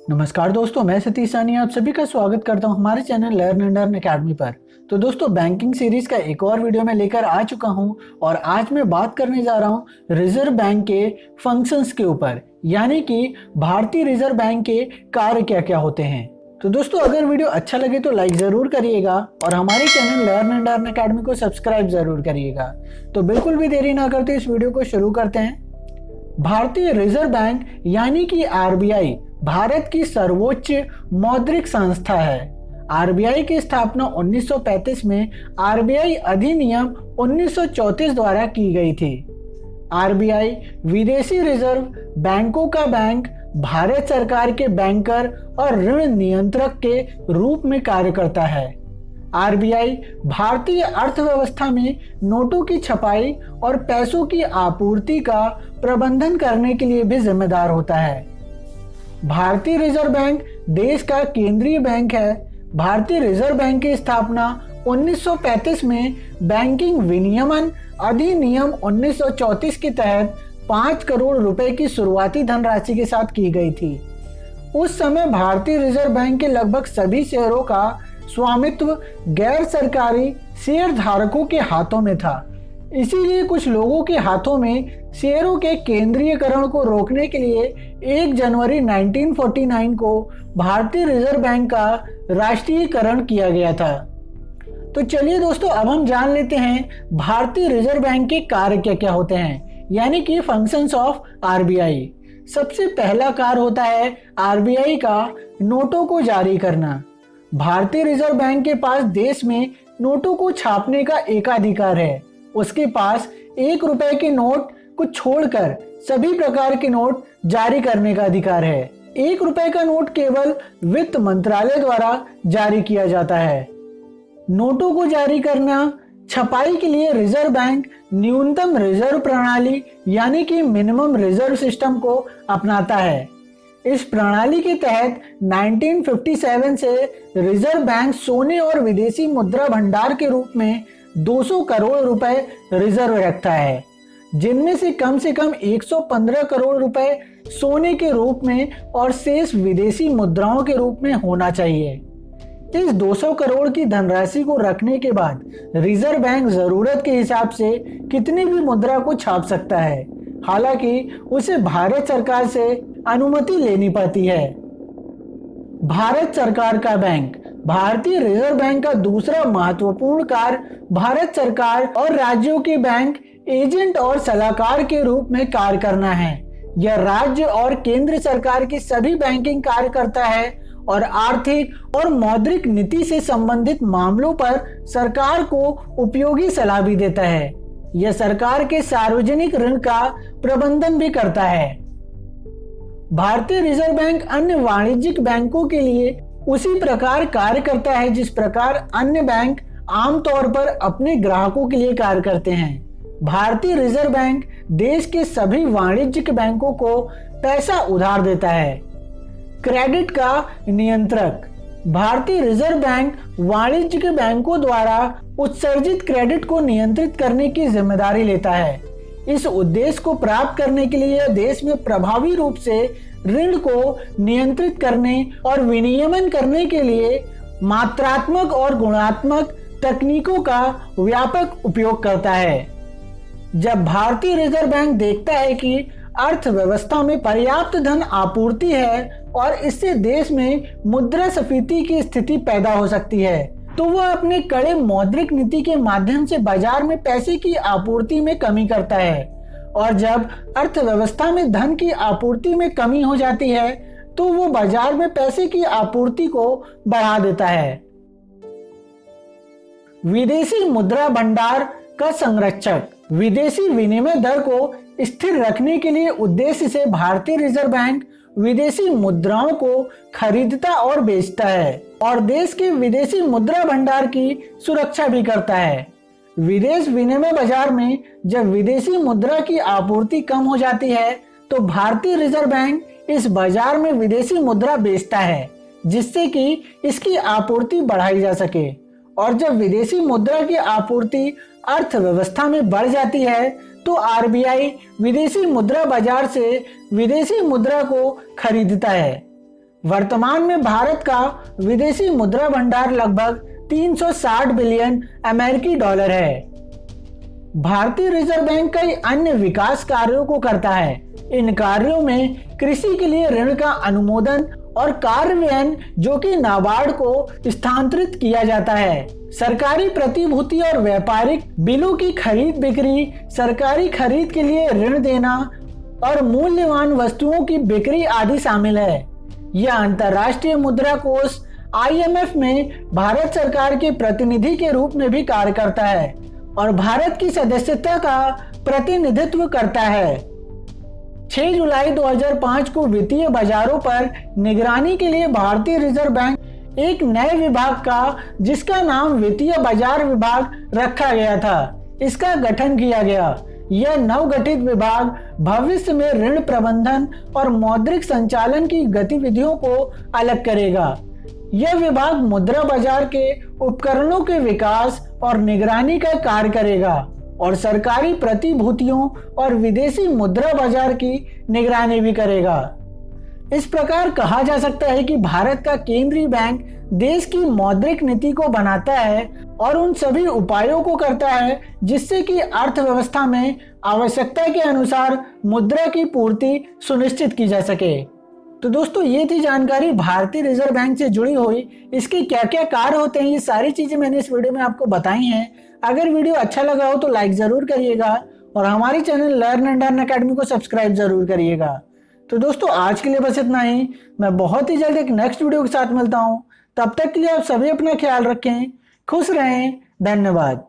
नमस्कार दोस्तों, मैं सतीश सानी आप सभी का स्वागत करता हूं हमारे channel learn and earn academy पर। तो दोस्तों, बैंकिंग सीरीज का एक और वीडियो मैं लेकर आ चुका हूं और आज मैं बात करने जा रहा हूं रिजर्व बैंक के फंक्शंस के ऊपर, यानी कि भारतीय रिजर्व बैंक के कार्य क्या क्या होते हैं। तो दोस्तों, अगर वीडियो अच्छा लगे तो लाइक जरूर करिएगा और हमारे channel learn and earn academy को सब्सक्राइब जरूर करिएगा। तो बिल्कुल भी देरी ना करते इस वीडियो को शुरू करते हैं। भारतीय रिजर्व बैंक यानी कि आरबीआई भारत की सर्वोच्च मौद्रिक संस्था है। आरबीआई की स्थापना 1935 में आरबीआई अधिनियम 1934 द्वारा की गई थी। आरबीआई विदेशी रिजर्व बैंकों का बैंक, भारत सरकार के बैंकर और ऋण नियंत्रक के रूप में कार्य करता है। आरबीआई भारतीय अर्थव्यवस्था में नोटों की छपाई और पैसों की आपूर्ति का प्रबंधन करने के लिए भी जिम्मेदार होता है। भारतीय रिजर्व बैंक देश का केंद्रीय बैंक है। भारतीय रिजर्व बैंक की स्थापना 1935 में बैंकिंग विनियमन अधिनियम 1934 के तहत 5 करोड़ रुपए की शुरुआती धनराशि के साथ की गई थी। उस समय भारतीय रिजर्व बैंक के लगभग सभी शेयरों का स्वामित्व गैर सरकारी शेयर धारकों के हाथों में था। इसीलिए कुछ लोगों के हाथों में शेयरों के केंद्रीयकरण को रोकने के लिए 1 जनवरी 1949 को भारतीय रिजर्व बैंक का राष्ट्रीयकरण किया गया था। तो चलिए दोस्तों, अब हम जान लेते हैं भारतीय रिजर्व बैंक के कार्य क्या क्या होते हैं, यानी कि फंक्शंस ऑफ आरबीआई। सबसे पहला कार्य होता है आरबीआई का नोटों को जारी करना। भारतीय रिजर्व बैंक के पास देश में नोटों को छापने का एकाधिकार है। उसके पास 1 रुपए के नोट को छोड़कर सभी प्रकार के नोट जारी करने का अधिकार है। 1 रुपए का नोट केवल वित्त मंत्रालय द्वारा जारी किया जाता है। नोटों को जारी करना, छपाई के लिए रिजर्व बैंक न्यूनतम रिजर्व प्रणाली यानी कि मिनिमम रिजर्व सिस्टम को अपनाता है। इस प्रणाली के तहत 1957 से रिजर्व बैंक सोने और विदेशी मुद्रा भंडार के रूप में 200 करोड़ रुपए रिजर्व रखता है, जिनमें से कम 115 करोड़ रुपए सोने के रूप में और शेष विदेशी मुद्राओं के रूप में होना चाहिए। इस 200 करोड़ की धनराशि को रखने के बाद रिजर्व बैंक जरूरत के हिसाब से कितनी भी मुद्रा को छाप सकता है, हालांकि उसे भारत सरकार से अनुमति लेनी पड़ती है। भारत सरकार का बैंक। भारतीय रिजर्व बैंक का दूसरा महत्वपूर्ण कार्य भारत सरकार और राज्यों के बैंक एजेंट और सलाहकार के रूप में कार्य करना है। यह राज्य और केंद्र सरकार की सभी बैंकिंग कार्य करता है और आर्थिक और मौद्रिक नीति से संबंधित मामलों पर सरकार को उपयोगी सलाह भी देता है। यह सरकार के सार्वजनिक ऋण का प्रबंधन भी करता है। भारतीय रिजर्व बैंक अन्य वाणिज्यिक बैंकों के लिए उसी प्रकार कार्य करता है जिस प्रकार अन्य बैंक आमतौर पर अपने ग्राहकों के लिए कार्य करते हैं। भारतीय रिजर्व बैंक देश के सभी वाणिज्यिक बैंकों को पैसा उधार देता है। क्रेडिट का नियंत्रक। भारतीय रिजर्व बैंक वाणिज्यिक बैंकों द्वारा उत्सर्जित क्रेडिट को नियंत्रित करने की जिम्मेदारी लेता है। इस उद्देश्य को प्राप्त करने के लिए देश में प्रभावी रूप से ऋण को नियंत्रित करने और विनियमन करने के लिए मात्रात्मक और गुणात्मक तकनीकों का व्यापक उपयोग करता है। जब भारतीय रिजर्व बैंक देखता है कि अर्थव्यवस्था में पर्याप्त धन आपूर्ति है और इससे देश में मुद्रास्फीति की स्थिति पैदा हो सकती है, तो वह अपने कड़े मौद्रिक नीति के माध्यम से बाजार में पैसे की आपूर्ति में कमी करता है। और जब अर्थव्यवस्था में धन की आपूर्ति में कमी हो जाती है तो वो बाजार में पैसे की आपूर्ति को बढ़ा देता है। विदेशी मुद्रा भंडार का संरक्षक। विदेशी विनिमय दर को स्थिर रखने के लिए उद्देश्य से भारतीय रिजर्व बैंक विदेशी मुद्राओं को खरीदता और बेचता है और देश के विदेशी मुद्रा भंडार की सुरक्षा भी करता है। विदेश विनिमय बाजार में जब विदेशी मुद्रा की आपूर्ति कम हो जाती है तो भारतीय रिजर्व बैंक इस बाजार में विदेशी मुद्रा बेचता है, जिससे कि इसकी आपूर्ति बढ़ाई जा सके। और जब विदेशी मुद्रा की आपूर्ति अर्थव्यवस्था में बढ़ जाती है तो आरबीआई विदेशी मुद्रा बाजार से विदेशी मुद्रा को खरीदता है। वर्तमान में भारत का विदेशी मुद्रा भंडार लगभग 360 बिलियन अमेरिकी डॉलर है। भारतीय रिजर्व बैंक कई अन्य विकास कार्यों को करता है। इन कार्यों में कृषि के लिए ऋण का अनुमोदन और कार्यान्वयन जो कि नाबार्ड को स्थानांतरित किया जाता है, सरकारी प्रतिभूति और व्यापारिक बिलों की खरीद बिक्री, सरकारी खरीद के लिए ऋण देना और मूल्यवान वस्तुओं की बिक्री आदि शामिल है। यह अंतर्राष्ट्रीय मुद्रा कोष IMF में भारत सरकार के प्रतिनिधि के रूप में भी कार्य करता है और भारत की सदस्यता का प्रतिनिधित्व करता है। 6 जुलाई 2005 को वित्तीय बाजारों पर निगरानी के लिए भारतीय रिजर्व बैंक एक नए विभाग का, जिसका नाम वित्तीय बाजार विभाग रखा गया था, इसका गठन किया गया। यह नवगठित विभाग भविष्य में ऋण प्रबंधन और मौद्रिक संचालन की गतिविधियों को अलग करेगा। यह विभाग मुद्रा बाजार के उपकरणों के विकास और निगरानी का कार्य करेगा और सरकारी प्रतिभूतियों और विदेशी मुद्रा बाजार की निगरानी भी करेगा। इस प्रकार कहा जा सकता है कि भारत का केंद्रीय बैंक देश की मौद्रिक नीति को बनाता है और उन सभी उपायों को करता है जिससे कि अर्थव्यवस्था में आवश्यकता के अनुसार मुद्रा की पूर्ति सुनिश्चित की जा सके। तो दोस्तों, ये थी जानकारी भारतीय रिजर्व बैंक से जुड़ी हुई। इसके क्या क्या कार्य होते हैं, ये सारी चीजें मैंने इस वीडियो में आपको बताई हैं। अगर वीडियो अच्छा लगा हो तो लाइक जरूर करिएगा और हमारे channel learn and earn academy को सब्सक्राइब जरूर करिएगा। तो दोस्तों, आज के लिए बस इतना ही। मैं बहुत ही जल्द एक नेक्स्ट वीडियो के साथ मिलता हूँ। तब तक के लिए आप सभी अपना ख्याल रखें, खुश रहें। धन्यवाद।